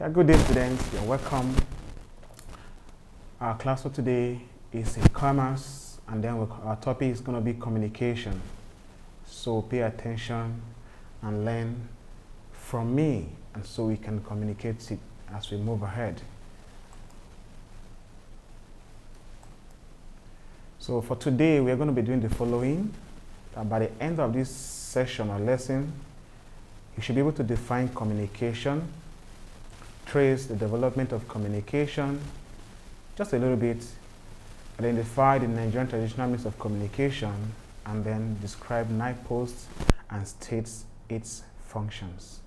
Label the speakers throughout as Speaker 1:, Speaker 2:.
Speaker 1: Yeah, good day, students. You're welcome. Our class for today is in commerce, and then our topic is going to be communication. So pay attention and learn from me, and so we can communicate it as we move ahead. So for today, we are going to be doing the following. By the end of this session or lesson, you should be able to define communication, trace the development of communication, just a little bit, identify the Nigerian traditional means of communication, and then describe NIPOST and states its functions.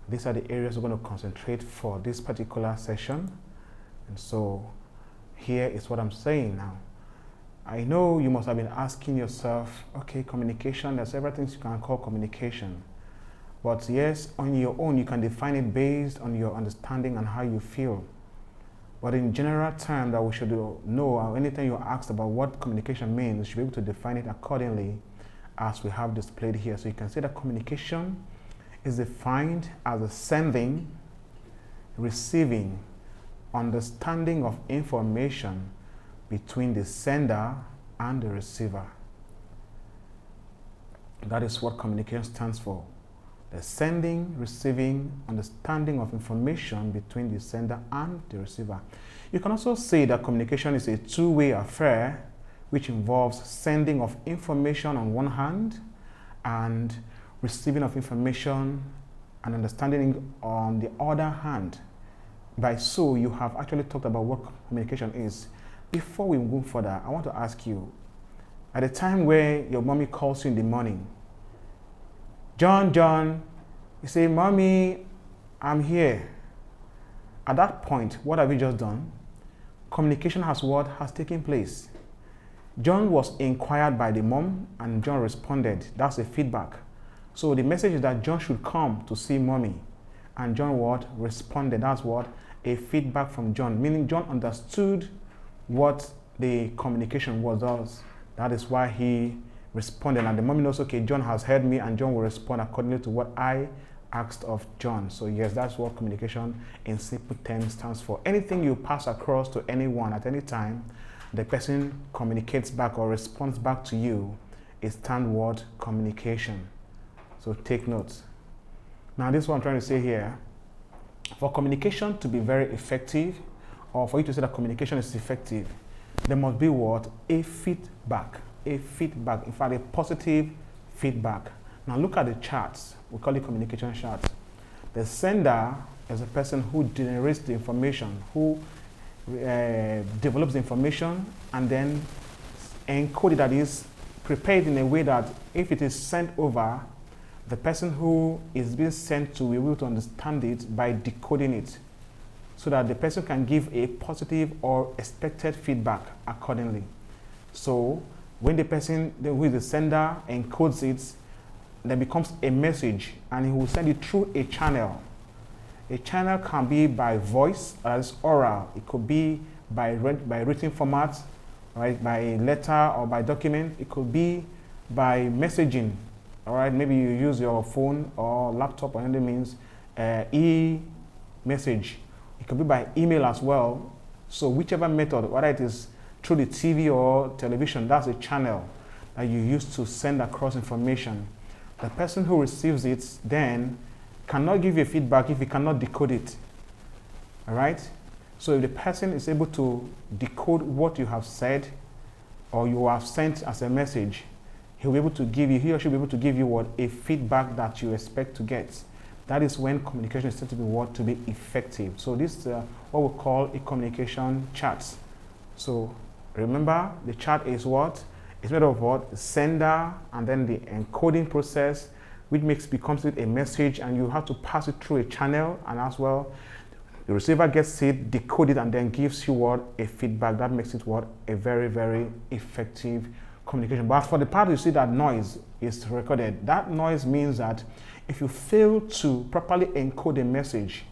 Speaker 1: These are the areas we're going to concentrate for this particular session. And so here is what I'm saying now. I know you must have been asking yourself, okay, communication, there's several things you can call communication. But yes, on your own, you can define it based on your understanding and how you feel. But in general terms that we should know, or anything you're asked about what communication means, you should be able to define it accordingly as we have displayed here. So you can say that communication is defined as a sending, receiving, understanding of information between the sender and the receiver. That is what communication stands for. The sending, receiving, understanding of information between the sender and the receiver. You can also say that communication is a two-way affair which involves sending of information on one hand and receiving of information and understanding on the other hand. By so, you have actually talked about what communication is. Before we move further, I want to ask you, at the time where your mommy calls you in the morning, John, you say, Mommy, I'm here. At that point, what have you just done? Communication has taken place. John was inquired by the mom and John responded. That's a feedback. So the message is that John should come to see Mommy. And John responded. That's a feedback from John, meaning John understood what the communication was. That is why he responded, and the mommy knows, okay, John has heard me, and John will respond accordingly to what I asked of John. So yes, that's what communication in simple terms stands for. Anything you pass across to anyone at any time, the person communicates back or responds back to you, is standard communication. So take notes. Now this is what I'm trying to say here. For communication to be very effective, or for you to say that communication is effective, there must be what? A feedback. A feedback, in fact, a positive feedback. Now look at the charts. We call it communication charts. The sender is a person who generates the information, who develops the information and then encodes it, that is prepared in a way that if it is sent over, the person who is being sent to will be able to understand it by decoding it, so that the person can give a positive or expected feedback accordingly. So when the person who is the sender encodes it, then becomes a message, and he will send it through a channel. A channel can be by voice, as oral. It could be by written format, right? By letter or by document. It could be by messaging. All right, maybe you use your phone or laptop or any means, e-message. It could be by email as well. So whichever method, whether it is through the TV or television, that's a channel that you use to send across information. The person who receives it then cannot give you feedback if he cannot decode it. All right? So if the person is able to decode what you have said or you have sent as a message, he or she will be able to give you what? A feedback that you expect to get. That is when communication is said to be effective. So this is what we call a communication chart. So remember, the chart is what? It's made of what? Sender, and then the encoding process, which becomes it a message, and you have to pass it through a channel, and as well, the receiver gets it, decodes it, and then gives you what? A feedback. That makes it what? A very, very effective communication. But for the part you see that noise is recorded, that noise means that if you fail to properly encode a message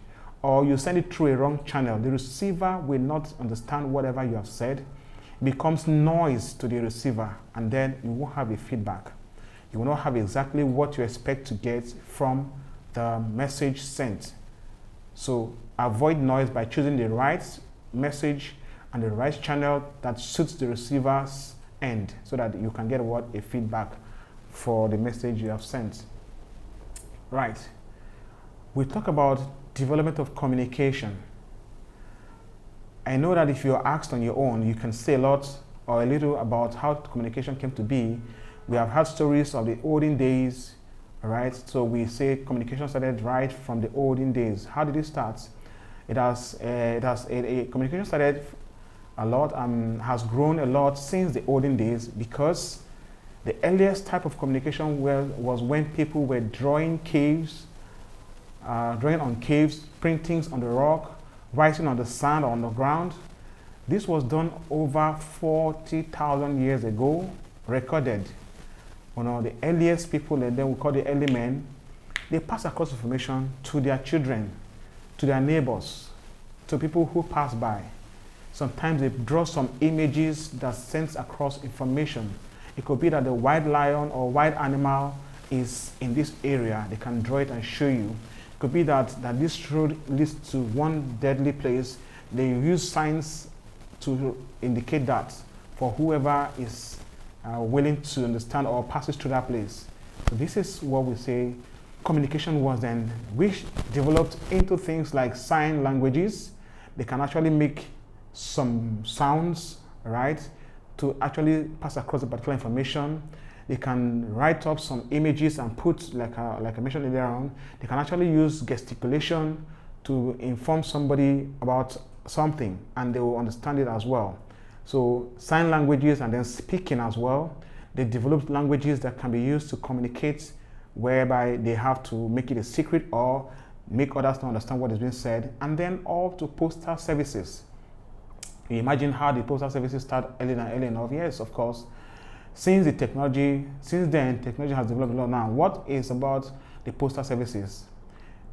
Speaker 1: or you send it through a wrong channel, the receiver will not understand whatever you have said. It becomes noise to the receiver, and then you won't have a feedback. You will not have exactly what you expect to get from the message sent. So avoid noise by choosing the right message and the right channel that suits the receiver's end, so that you can get a feedback for the message you have sent. Right. We talk about development of communication. I know that if you're asked on your own, you can say a lot or a little about how communication came to be. We have had stories of the olden days, all right? So we say communication started right from the olden days. How did it start? Communication started a lot and has grown a lot since the olden days, because the earliest type of communication was when people were drawing on caves, printings on the rock, writing on the sand or on the ground. This was done over 40,000 years ago, recorded. The earliest people, and then we call the early men, they pass across information to their children, to their neighbors, to people who pass by. Sometimes they draw some images that sends across information. It could be that the wild lion or wild animal is in this area. They can draw it and show you. It could be that this road leads to one deadly place. They use signs to indicate that for whoever is willing to understand or passes through that place. So this is what we say communication was then, which developed into things like sign languages. They can actually make some sounds, right, to actually pass across the particular information. They can write up some images and put, like I mentioned earlier on, they can actually use gesticulation to inform somebody about something, and they will understand it as well. So sign languages, and then speaking as well. They developed languages that can be used to communicate, whereby they have to make it a secret or make others not understand what is being said, and then all to postal services. You imagine how the postal services start early enough. Yes, of course. Since then, technology has developed a lot now. What is about the postal services?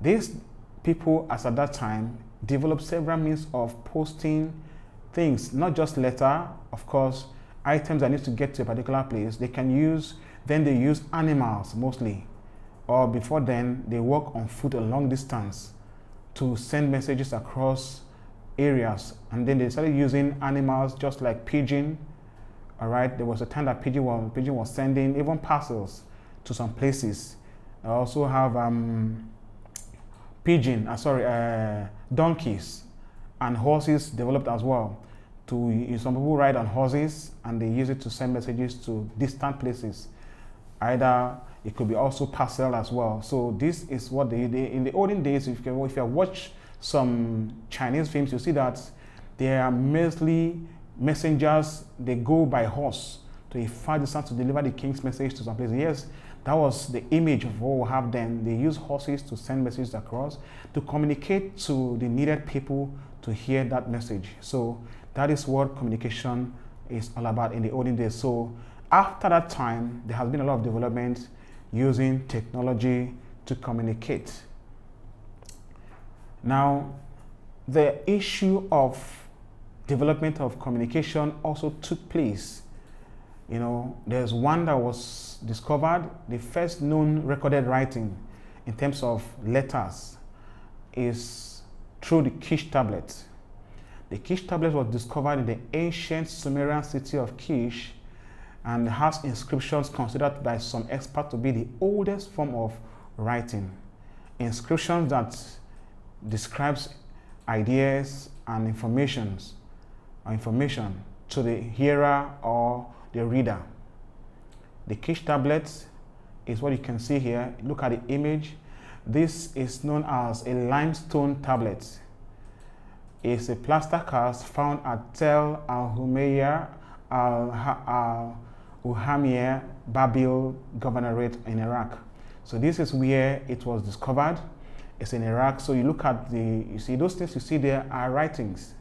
Speaker 1: These people, as at that time, developed several means of posting things, not just letter, of course, items that need to get to a particular place. They use animals mostly. Or before then, they walk on foot a long distance to send messages across areas, and then they started using animals just like pigeon. All right, there was a time that pigeon was sending even parcels to some places. I also have donkeys and horses developed as well. Some people ride on horses and they use it to send messages to distant places. Either it could be also parcel as well. So this is what they in the olden days. If you watch some Chinese films, you see that they are mostly messengers. They go by horse to a far distance to deliver the king's message to some place. Yes, that was the image of what we have then. They use horses to send messages across, to communicate to the needed people to hear that message. So that is what communication is all about in the olden days. So after that time, there has been a lot of development using technology to communicate. Now, the issue of development of communication also took place. There's one that was discovered. The first known recorded writing in terms of letters is through the Kish Tablet. The Kish Tablet was discovered in the ancient Sumerian city of Kish and has inscriptions considered by some experts to be the oldest form of writing. Inscriptions that describes ideas and information to the hearer or the reader. The Kish Tablet is what you can see here. Look at the image. This is known as a limestone tablet. It's a plaster cast found at Tel al-Humayya al-Uhamiyya Babil Governorate in Iraq. So this is where it was discovered. It's in Iraq. So you look at you see those things you see there are writings.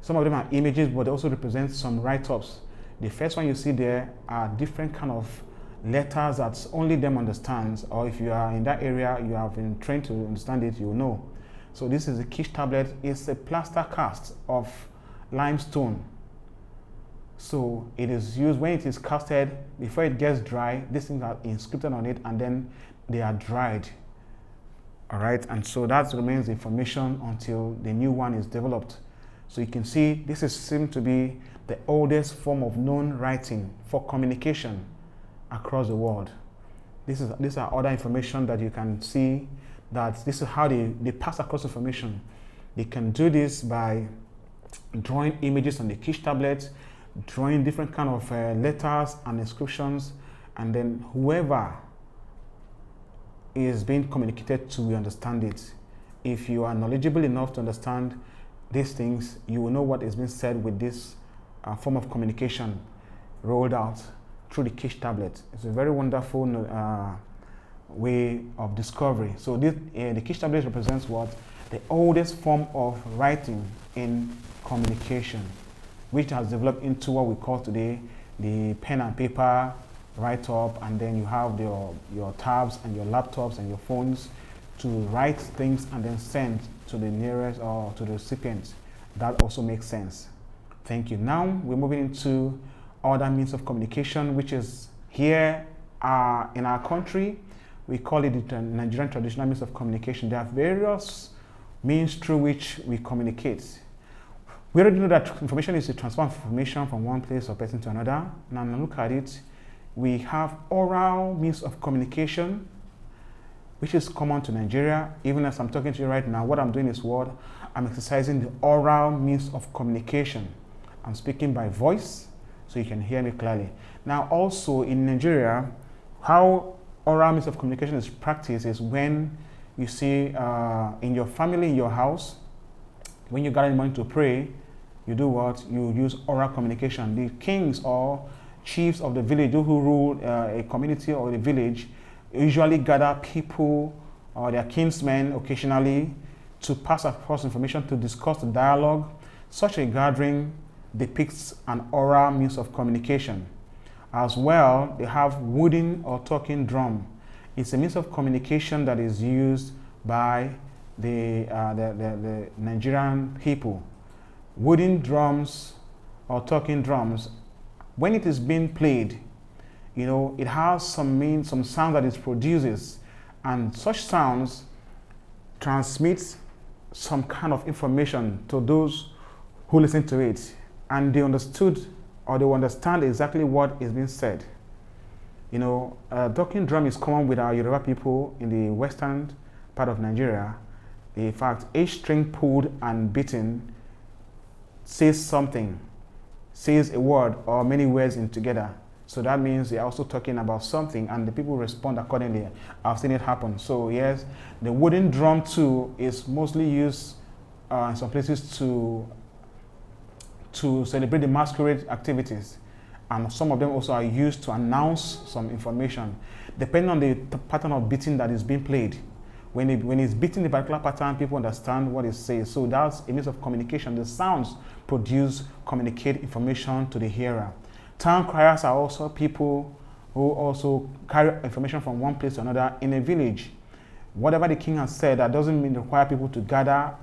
Speaker 1: Some of them are images, but they also represent some write-ups. The first one you see there are different kind of letters that only them understands, or if you are in that area, you have been trained to understand it, you know. So this is a Kish Tablet. It's a plaster cast of limestone. So it is used when it is casted, before it gets dry, these things are inscripted on it, and then they are dried. All right, and so that remains the information until the new one is developed. So you can see this seems to be the oldest form of known writing for communication across the world. These are other information that you can see that this is how they pass across information. They can do this by drawing images on the Kish Tablet, drawing different kind of letters and inscriptions, and then whoever is being communicated to will understand it. If you are knowledgeable enough to understand these things, you will know what is being said with this form of communication rolled out through the Kish Tablet. It's a very wonderful way of discovery. So the Kish Tablet represents what? The oldest form of writing in communication, which has developed into what we call today the pen and paper write-up, and then you have your tabs and your laptops and your phones to write things and then send to the nearest or to the recipient. That also makes sense. Thank you. Now we're moving into other means of communication, which is here in our country. We call it the Nigerian Traditional means of communication. There are various means through which we communicate. We already know that information is to transfer information from one place or person to another. Now look at it. We have oral means of communication, which is common to Nigeria. Even as I'm talking to you right now, what I'm doing is what? I'm exercising the oral means of communication. I'm speaking by voice, so you can hear me clearly. Now also in Nigeria, how oral means of communication is practiced is when you see in your family, in your house, when you gather in the morning to pray, you do what? You use oral communication. The kings or chiefs of the village who rule a community or a village usually gather people or their kinsmen occasionally to pass across information, to discuss the dialogue. Such a gathering depicts an oral means of communication. As well, they have wooden or talking drum. It's a means of communication that is used by the Nigerian people. Wooden drums or talking drums, when it is being played, you know, it has some sound that it produces, and such sounds transmit some kind of information to those who listen to it, and they understood or they understand exactly what is being said. You know, talking drum is common with our Yoruba people in the western part of Nigeria. In fact, each string pulled and beaten says something, says a word or many words in together. So that means they're also talking about something, and the people respond accordingly. I've seen it happen. So yes, the wooden drum too is mostly used in some places to celebrate the masquerade activities. And some of them also are used to announce some information, depending on the pattern of beating that is being played. When it's beating the particular pattern, people understand what it says. So that's a means of communication. The sounds produced communicate information to the hearer. Town criers are also people who also carry information from one place to another in a village. Whatever the king has said, that doesn't mean require people to gather.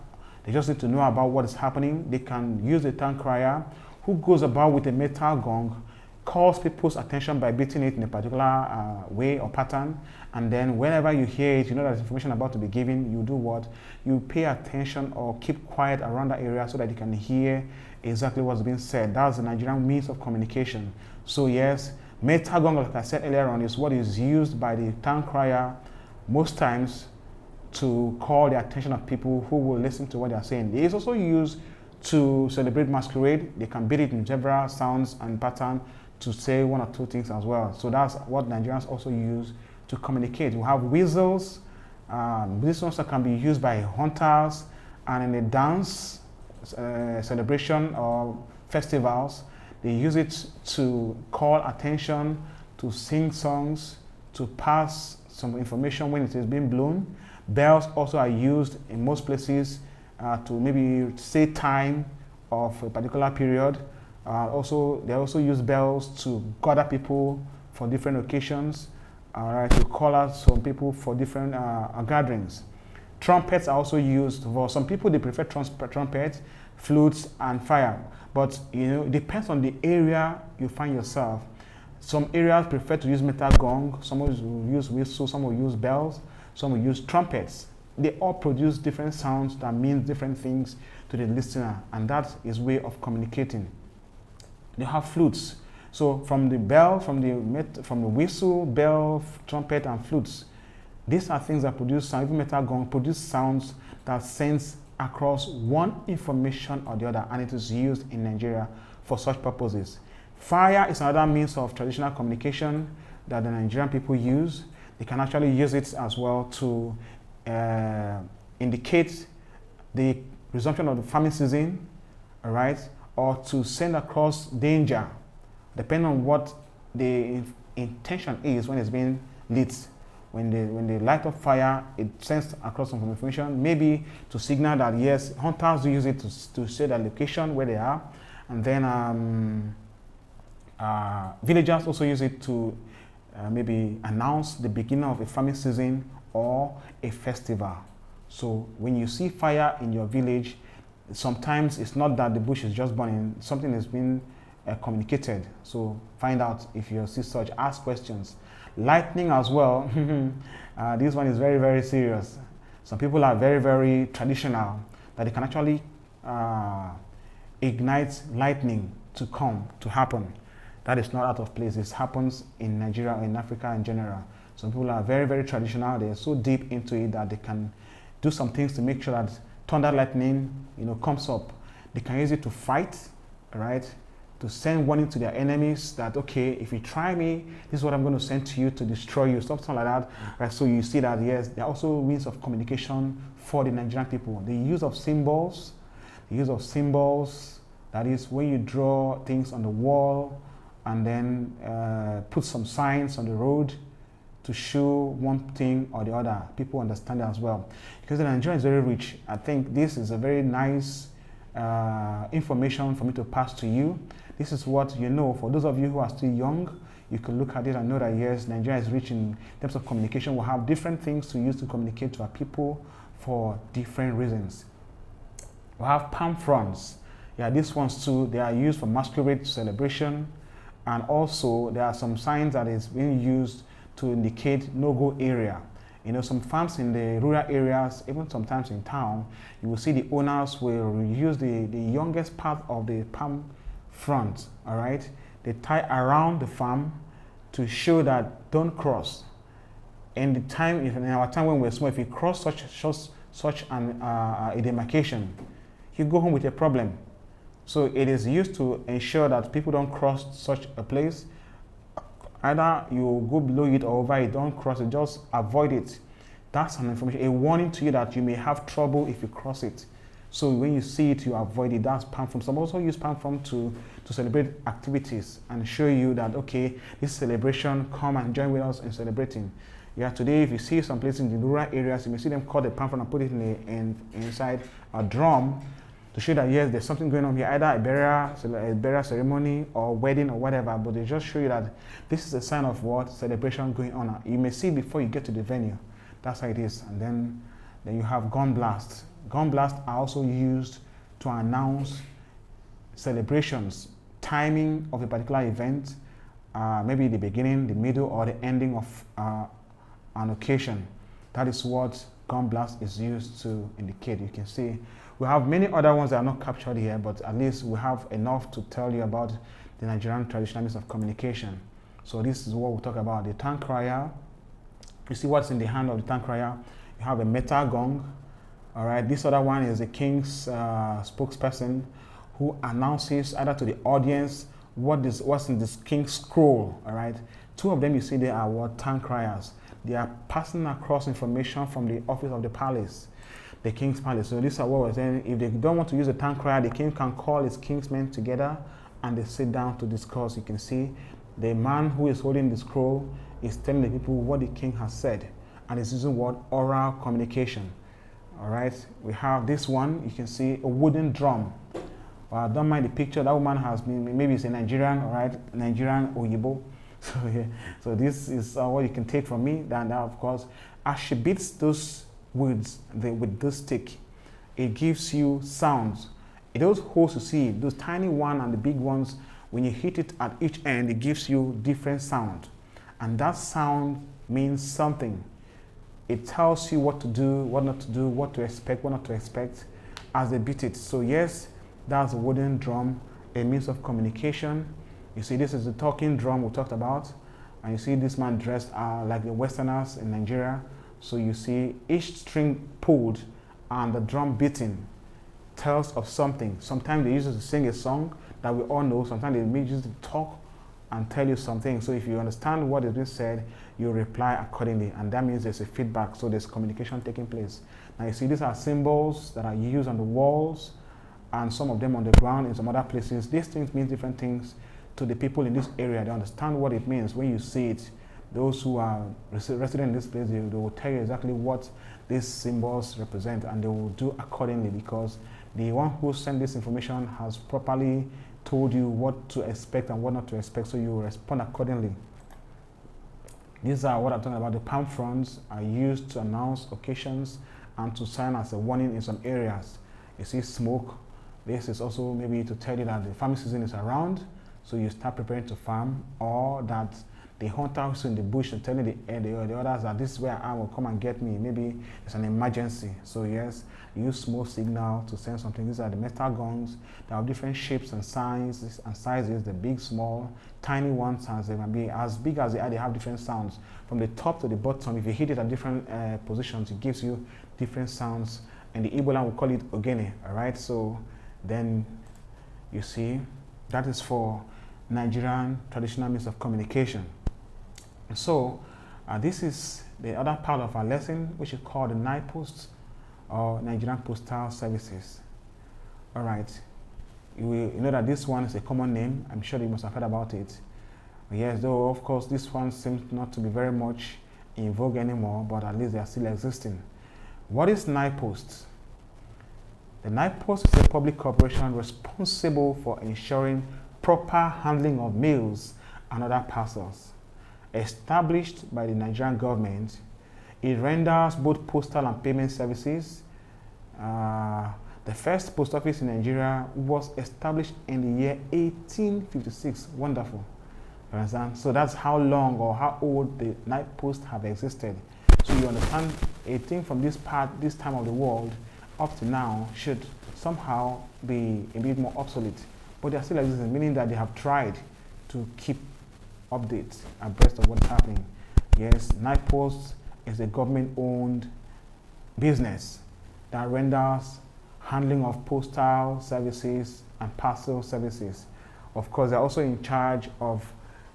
Speaker 1: They just need to know about what is happening. They can use a town crier who goes about with a metal gong, calls people's attention by beating it in a particular way or pattern, and then whenever you hear it, you know that information about to be given, you do what? You pay attention or keep quiet around that area so that you can hear exactly what's being said. That's the Nigerian means of communication. So yes, metal gong, like I said earlier on, is what is used by the town crier most times to call the attention of people who will listen to what they are saying. It is also used to celebrate masquerade. They can beat it in several sounds and patterns to say one or two things as well. So that's what Nigerians also use to communicate. We have whistles. This also can be used by hunters, and in a dance celebration or festivals, they use it to call attention, to sing songs, to pass some information when it is being blown. Bells also are used in most places to maybe say time of a particular period. They also use bells to gather people for different occasions, to call out some people for different gatherings. Trumpets are also used. For some people, they prefer trumpets, flutes, and fire. But you know, it depends on the area you find yourself. Some areas prefer to use metal gong. Some will use whistle. Some will use bells. Some will use trumpets. they all produce different sounds that mean different things to the listener, and that is way of communicating. They have flutes. So from the bell, from the whistle, bell, trumpet, and flutes, these are things that produce sound. Even metal gong produce sounds that sends across one information or the other, and it is used in Nigeria for such purposes. Fire is another means of traditional communication that the Nigerian people use. They can actually use it as well to indicate the resumption of the farming season, all right, or to send across danger, depending on what the intention is when it's being lit. When they light up fire, it sends across some information, maybe to signal that yes, hunters use it to say the location where they are, and then villagers also use it to maybe announce the beginning of a farming season or a festival. So when you see fire in your village, sometimes it's not that the bush is just burning, something is being communicated. So find out if you see such, ask questions. Lightning as well, this one is very, very serious. Some people are very, very traditional, that they can actually ignite lightning to happen. That is not out of place. This happens in Nigeria or in Africa in general. Some people are very, very traditional. They are so deep into it that they can do some things to make sure that thunder lightning, comes up. They can use it to fight, right? To send warning to their enemies that, okay, if you try me, this is what I'm going to send to you to destroy you, something like that. Right? So you see that, yes, there are also means of communication for the Nigerian people. The use of symbols, that is when you draw things on the wall and then put some signs on the road to show one thing or the other. People understand it as well. Because the Nigerian is very rich. I think this is a very nice information for me to pass to you. This is what you know. For those of you who are still young, you can look at it and know that yes, Nigeria is rich in terms of communication. We'll have different things to use to communicate to our people for different reasons. We have palm fronds. Yeah, these ones too, they are used for masquerade celebration, and also there are some signs that is being used to indicate no-go area. Some farms in the rural areas, even sometimes in town, you will see the owners will use the youngest part of the palm front, all right? They tie around the farm to show that don't cross. In our time when we were small, if you cross such a demarcation, you go home with a problem. So it is used to ensure that people don't cross such a place. Either you go below it or over it, don't cross it, just avoid it. That's an information, a warning to you that you may have trouble if you cross it. So when you see it, you avoid it. That's palm frond. Some also use palm frond to celebrate activities and show you that, okay, this celebration, come and join with us in celebrating. Yeah, today if you see some places in the rural areas, you may see them cut the palm frond and put it inside a drum to show that yes, there's something going on here, either a burial ceremony or wedding or whatever, but they just show you that this is a sign of what celebration going on. You may see before you get to the venue. That's how it is. And then you have gun blasts. Gun blasts are also used to announce celebrations, timing of a particular event, maybe the beginning, the middle, or the ending of an occasion. That is what gun blast is used to indicate. You can see we have many other ones that are not captured here, but at least we have enough to tell you about the Nigerian traditional means of communication. So this is what we'll talk about. The town crier. You see what's in the hand of the town crier. You have a metal gong. All right. This other one is the king's spokesperson who announces either to the audience what's in this king's scroll. All right. Two of them you see there are what town criers. They are passing across information from the office of the palace, the king's palace. So these are what we're saying. If they don't want to use the town crier, the king can call his kingsmen together and they sit down to discuss. You can see the man who is holding the scroll is telling the people what the king has said, and it's using what oral communication. All right, we have this one. You can see a wooden drum. Well, don't mind the picture. That woman has been, maybe it's a Nigerian, all right, Nigerian Oyibo. So, yeah. So this is what you can take from me. Then, of course, as she beats those woods with this stick, it gives you sounds. Those holes you see, those tiny one and the big ones, when you hit it at each end, it gives you different sound. And that sound means something. It tells you what to do, what not to do, what to expect, what not to expect as they beat it. So yes, that's a wooden drum, a means of communication. You see, this is the talking drum we talked about. And you see this man dressed like the Westerners in Nigeria. So you see each string pulled and the drum beating tells of something. Sometimes they use it to sing a song that we all know. Sometimes they may use it to talk and tell you something. So if you understand what is being said, you reply accordingly. And that means there's a feedback. So there's communication taking place. Now you see these are symbols that are used on the walls and some of them on the ground in some other places. These things mean different things to the people in this area. They understand what it means when you see it. Those who are resident in this place, they will tell you exactly what these symbols represent, and they will do accordingly, because the one who sent this information has properly told you what to expect and what not to expect, so you will respond accordingly. These are what I'm talking about. The palm fronds are used to announce occasions and to sign as a warning in some areas. You see smoke. This is also maybe to tell you that the farming season is around, so you start preparing to farm, or that the hunter who's in the bush is telling the others that this is where I will come and get me. Maybe it's an emergency. So yes, use smoke signal to send something. These are the metal gongs. They have different shapes and sizes. The big, small, tiny ones, as they might be. As big as they are, they have different sounds. From the top to the bottom, if you hit it at different positions, it gives you different sounds. And the Igbo land will call it ogene. All right. So then you see that is for Nigerian traditional means of communication. So this is the other part of our lesson, which is called the NIPOST, or Nigerian Postal Services. All right, you know that this one is a common name. I'm sure you must have heard about it. Yes, though of course this one seems not to be very much in vogue anymore, but at least they are still existing. What is NIPOST? The NIPOST is a public corporation responsible for ensuring proper handling of mails and other parcels. Established by the Nigerian government, it renders both postal and payment services. The first post office in Nigeria was established in the year 1856. Wonderful. You understand? So that's how long or how old the NIPOST have existed. So you understand, a thing from this time of the world up to now should somehow be a bit more obsolete. But they are still existing, meaning that they have tried to keep updates abreast of what's happening. Yes, NIPOST is a government-owned business that renders handling of postal services and parcel services. Of course, they're also in charge of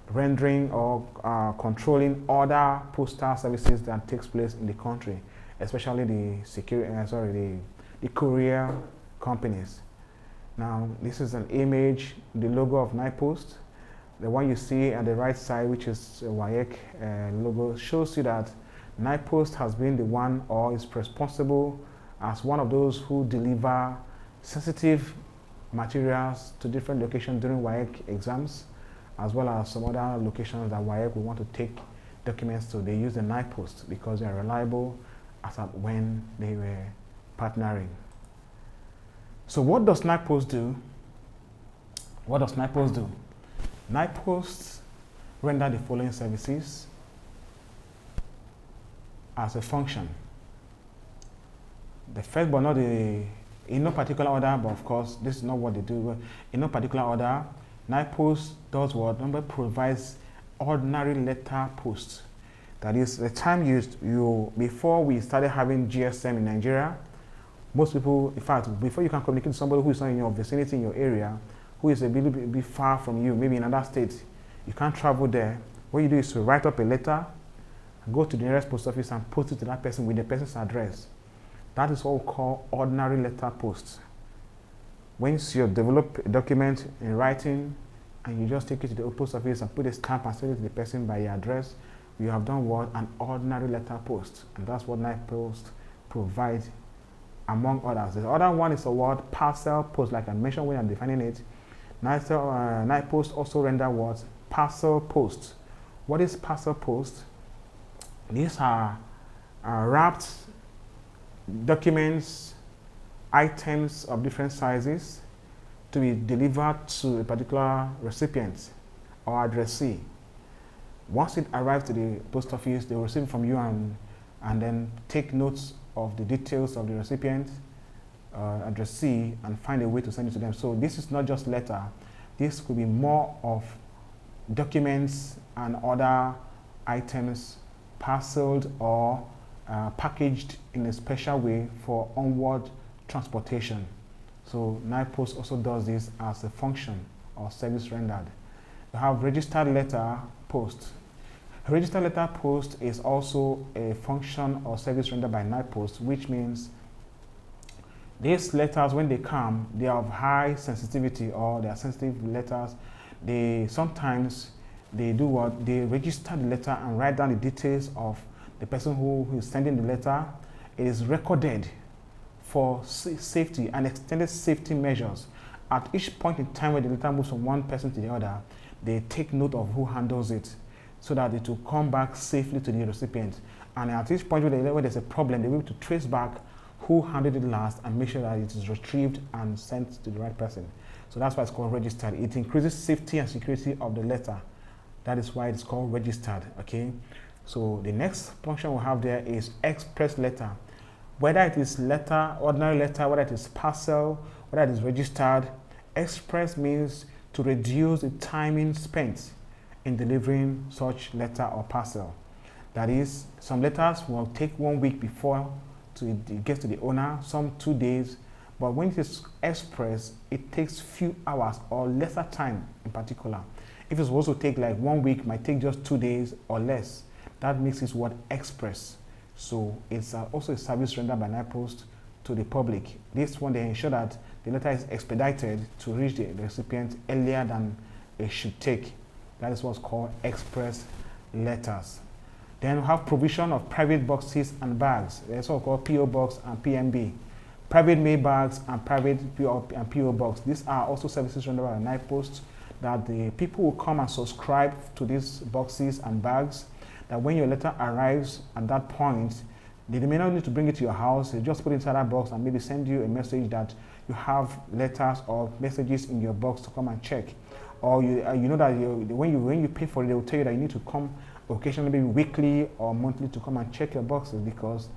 Speaker 1: rendering or controlling other postal services that takes place in the country, especially the courier companies. Now, this is an image, the logo of NIPOST. The one you see on the right side, which is a WAEC logo, shows you that NIPOST has been the one, or is responsible as one of those who deliver sensitive materials to different locations during WAEC exams, as well as some other locations that WAEC will want to take documents to. They use the NIPOST because they are reliable as at when they were partnering. So what does NIPOST do? What does NIPOST do? NIPOST render the following services as a function. The first, but not in no particular order, but of course this is not what they do. In no particular order, NIPOST does what? Number provides ordinary letter post. That is the time used before we started having GSM in Nigeria. Most people, in fact, before you can communicate to somebody who is not in your vicinity, in your area, who is a little bit far from you, maybe in another state, you can't travel there. What you do is to write up a letter, go to the nearest post office and post it to that person with the person's address. That is what we call ordinary letter post. Once you develop a document in writing and you just take it to the post office and put a stamp and send it to the person by your address, you have done what? An ordinary letter post. And that's what NIPOST provides, among others. The other one is the word parcel post, like I mentioned when I'm defining it. NIPOST also render what? Parcel post. What is parcel post? These are wrapped documents, items of different sizes to be delivered to a particular recipient or addressee. Once it arrives to the post office, they will receive it from you and and then take notes of the details of the recipient, addressee, and find a way to send it to them. So this is not just letter. This could be more of documents and other items parceled or packaged in a special way for onward transportation. So NIPOST also does this as a function or service rendered. You have registered letter post. Registered letter post is also a function or service rendered by NIPOST, which means these letters, when they come, they are of high sensitivity, or they are sensitive letters. They sometimes do what? They register the letter and write down the details of the person who is sending the letter. It is recorded for safety and extended safety measures. At each point in time where the letter moves from one person to the other, they take note of who handles it so that it will come back safely to the recipient. And at each point where there's a problem, they'll be able to trace back who handled it last and make sure that it is retrieved and sent to the right person. So that's why it's called registered. It increases safety and security of the letter. That is why it's called registered, okay? So the next function we'll have there is express letter. Whether it is letter, ordinary letter, whether it is parcel, whether it is registered, express means to reduce the timing spent in delivering such letter or parcel. That is, some letters will take 1 week before it gets to the owner, some 2 days, but when it is express, it takes few hours or lesser time in particular. If it's supposed to take like 1 week, it might take just 2 days or less. That makes it word express. So it's also a service rendered by NIPOST to the public. This one, they ensure that the letter is expedited to reach the recipient earlier than it should take. That is what's called express letters. Then we have provision of private boxes and bags. They're also called PO box and PMB. Private mail bags and private PO box. These are also services rendered by NIPOST, that the people will come and subscribe to these boxes and bags, that when your letter arrives at that point, they may not need to bring it to your house. They just put it inside that box and maybe send you a message that you have letters or messages in your box to come and check. Or you know that when you pay for it, they will tell you that you need to come occasionally, maybe weekly or monthly, to come and check your boxes, because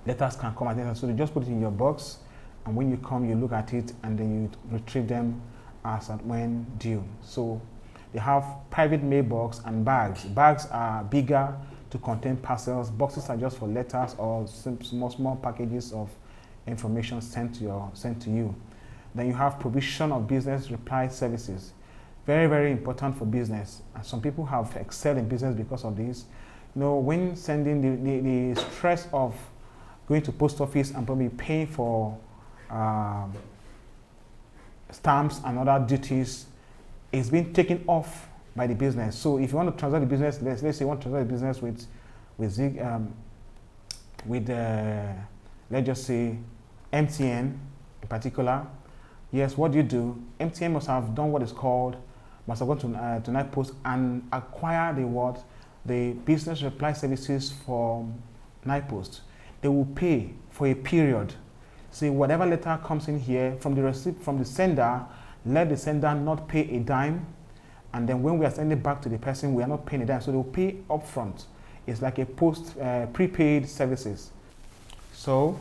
Speaker 1: letters can come at any time. So they just put it in your box, and when you come, you look at it and then you retrieve them as and when due. So they have private mailbox and bags. Bags are bigger to contain parcels. Boxes are just for letters or small packages of information sent to you. Then you have provision of business reply services. Very, very important for business. And some people have excelled in business because of this. You know, when sending the stress of going to post office and probably paying for stamps and other duties is being taken off by the business. So if you want to transfer the business, let's say you want to transfer the business let's just say MTN in particular. Yes, what do? MTN must have done what is called, must have gone to NIPOST and acquire the business reply services from NIPOST. They will pay for a period. See, whatever letter comes in here from the sender, let the sender not pay a dime, and then when we are sending back to the person, we are not paying a dime. So they will pay upfront. It's like a prepaid services. So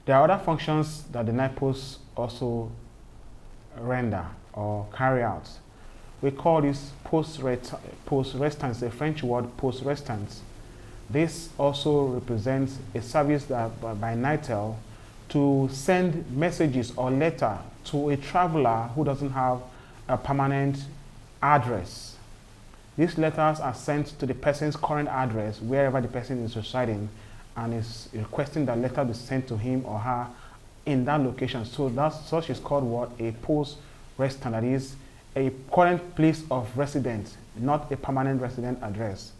Speaker 1: there are other functions that the NIPOST also render or carry out. We call this post-restance, a French word, post-restance. This also represents a service that by NITEL to send messages or letter to a traveler who doesn't have a permanent address. These letters are sent to the person's current address wherever the person is residing, and is requesting that letter be sent to him or her in that location. So such is called what? A post-restance, that is a current place of residence, not a permanent resident address.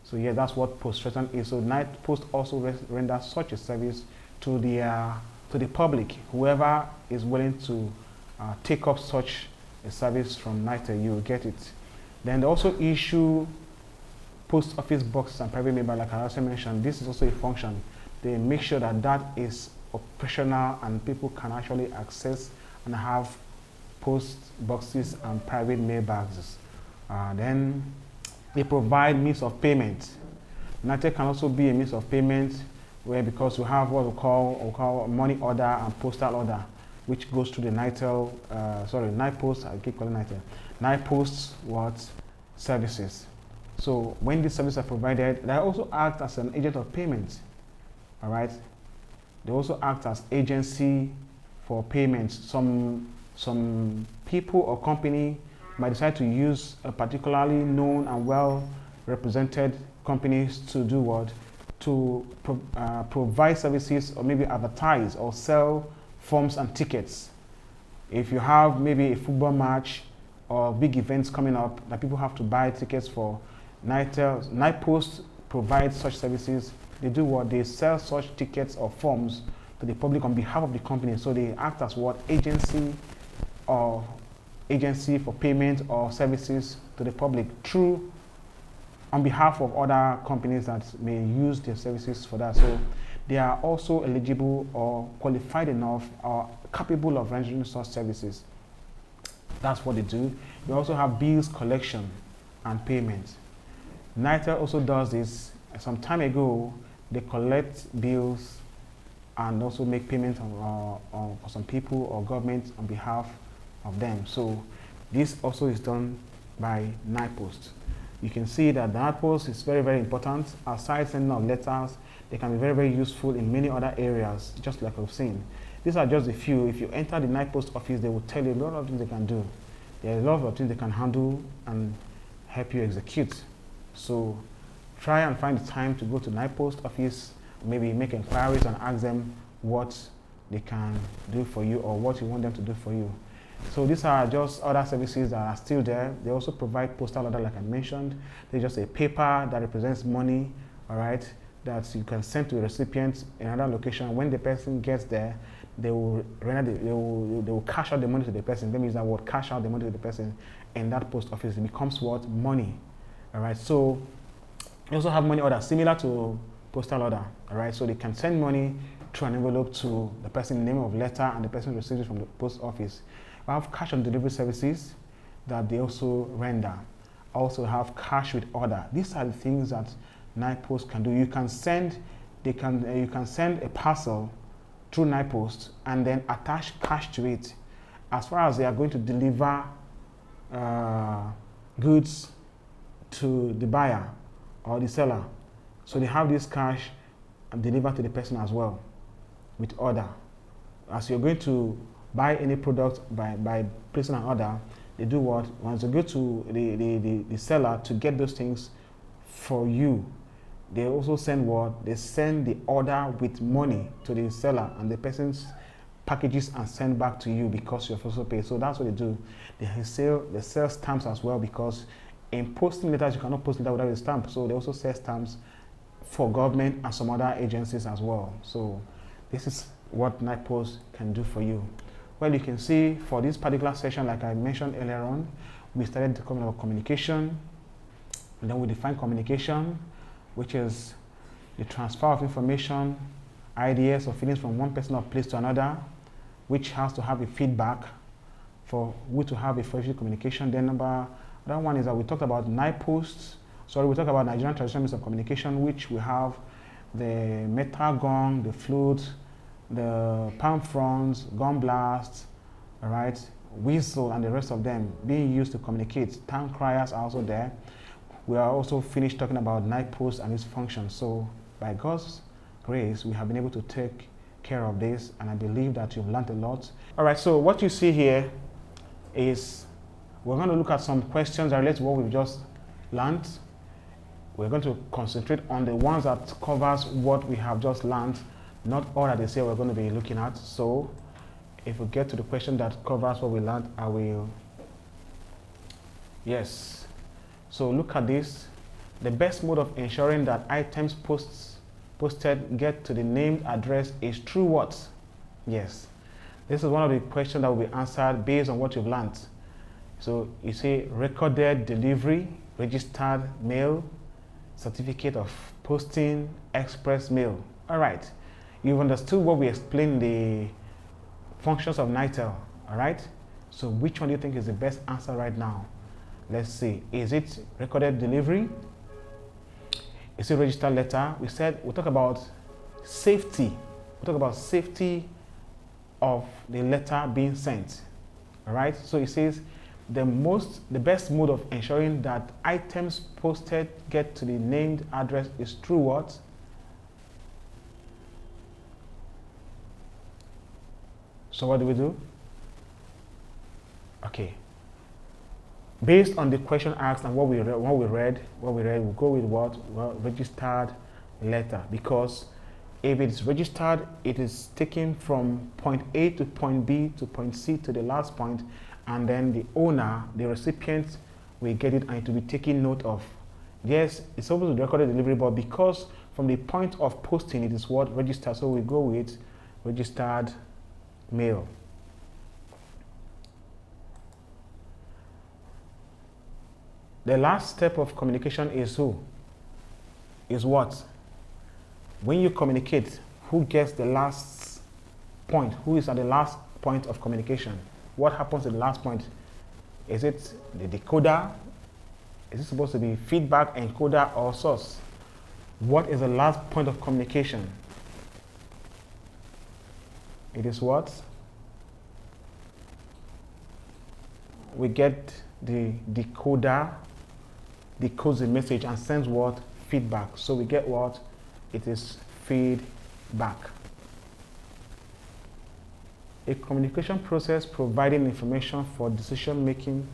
Speaker 1: So yeah, that's what post-restance is. So NIPOST also renders such a service to the public. Whoever is willing to take up such a service from NITEL, you will get it. Then they also issue post office boxes and private mail, like I also mentioned. This is also a function. They make sure that that is operational and people can actually access and have post boxes and private mail bags. Then They provide means of payment. NITEL can also be a means of payment where, because we have what we call money order and postal order, which goes to the NIPOST, I keep calling NITEL, NIPOST what services. So when these services are provided, they also act as an agent of payment. All right. They also act as agency for payments. Some people or company might decide to use a particularly known and well represented companies to do what? To provide services, or maybe advertise or sell forms and tickets. If you have maybe a football match or big events coming up that people have to buy tickets for, NIPOST provides such services. They do what? They sell such tickets or forms to the public on behalf of the company. So they act as what? Agency for payment or services to the public through on behalf of other companies that may use their services for that. So they are also eligible or qualified enough or capable of rendering such services. That's what they do. They also have bills collection and payment. NITEL also does this. Some time ago, they collect bills and also make payments for some people or government on behalf of them. So this also is done by NIPOST. You can see that the NIPOST is very, very important. Aside sending out letters, they can be very, very useful in many other areas, just like we've seen. These are just a few. If you enter the NIPOST office, they will tell you a lot of things they can do. There are a lot of things they can handle and help you execute. So try and find the time to go to NIPOST office, maybe make inquiries and ask them what they can do for you or what you want them to do for you. So these are just other services that are still there. They also provide postal order, like I mentioned. They're just a paper that represents money, all right, that you can send to the recipient in another location. When the person gets there, they will cash out the money to the person. Let me use that word, cash out the money to the person in that post office. It becomes what? Money. All right. So you also have money order similar to postal order. All right. So they can send money through an envelope to the person, name of letter, and the person receives it from the post office. We have cash on delivery services that they also render. Also have cash with order. These are the things that NIPOST can do. You can send a parcel through NIPOST and then attach cash to it. As far as they are going to deliver goods to the buyer or the seller, so they have this cash and deliver to the person as well with order. As you're going to buy any product by placing an order, they do what? Once you go to the seller to get those things for you, they also send what? They send the order with money to the seller, and the person's packages and send back to you because you're also paid. So that's what they do. They sell stamps as well, because in posting letters, you cannot post letter without a stamp. So they also sell stamps for government and some other agencies as well. So this is what NIPOST can do for you. Well, you can see for this particular session, like I mentioned earlier on, we started talking about communication, and then we define communication, which is the transfer of information, ideas or feelings from one person or place to another, which has to have a feedback for we to have effective communication. Then another one is that we talked about NIPOST. We talked about Nigerian Traditional means of communication, which we have the metal gong, the flute, the palm fronds, gun blasts, all right, whistle, and the rest of them being used to communicate. Town criers are also there. We are also finished talking about NIPOST and its function. So by God's grace, we have been able to take care of this, and I believe that you've learned a lot. All right, so what you see here is we're going to look at some questions that relate to what we've just learned. We're going to concentrate on the ones that covers what we have just learned, not all that they say we're going to be looking at. So if we get to the question that covers what we learned, I will. Yes. So look at this. The best mode of ensuring that items posted get to the named address is through what? Yes. This is one of the questions that will be answered based on what you've learned. So you say recorded delivery, registered mail, certificate of posting, express mail. All right. You've understood what we explained, the functions of NITEL, all right? So which one do you think is the best answer right now? Let's see, is it recorded delivery? Is it registered letter? We said we'll talk about safety. We'll talk about safety of the letter being sent. All right. So it says the best mode of ensuring that items posted get to the named address is through what? So what do we do? Okay. Based on the question asked and what we read, we'll go with what? Well, registered letter, because if it's registered, it is taken from point A to point B to point C to the last point, and then the owner, the recipient, will get it and it will be taken note of. Yes, it's supposed to be recorded delivery, but because from the point of posting, it is what? Registered. So we go with registered mail. The last step of communication is who? Is what? When you communicate, who gets the last point? Who is at the last point of communication? What happens at the last point? Is it the decoder? Is it supposed to be feedback, encoder, or source? What is the last point of communication? It is what? We get the decoder, decodes the message and sends what? Feedback. So we get what? It is feedback. A communication process providing information for decision making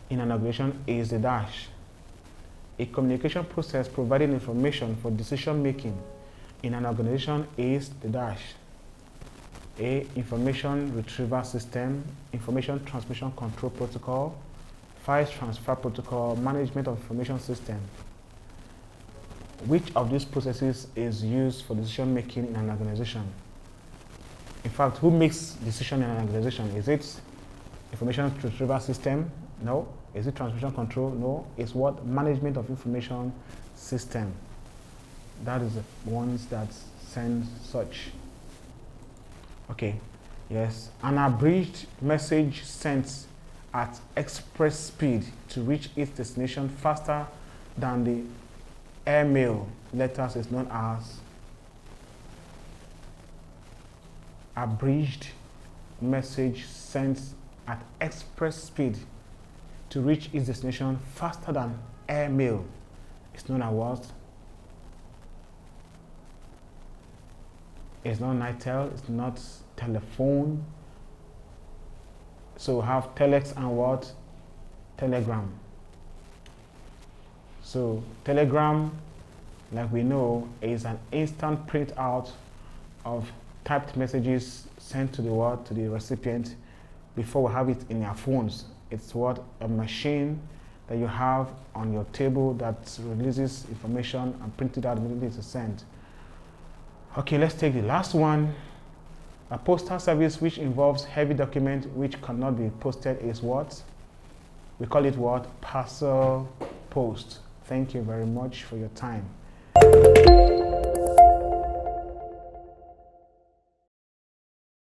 Speaker 1: in an organization is the dash. A communication process providing information for decision making in an organization is the dash. A information retrieval system, information transmission control protocol, files transfer protocol, management of information system. Which of these processes is used for decision making in an organization? In fact, who makes decision in an organization? Is it information retrieval system? No. Is it transmission control? No. It's what? Management of information system. That is the ones that send such. Okay. Yes. An abridged message sent at express speed to reach its destination faster than the airmail letters is known as abridged message sent at express speed to reach its destination faster than airmail. It's known as what? It's not NITEL, it's not telephone. So we have telex and what? Telegram. So telegram, like we know, is an instant printout of typed messages sent to the what? To the recipient before we have it in your phones. It's what? A machine that you have on your table that releases information and print it out immediately to send. Okay, let's take the last one. A postal service which involves heavy document which cannot be posted is what? We call it what? Parcel post. Thank you very much for your time.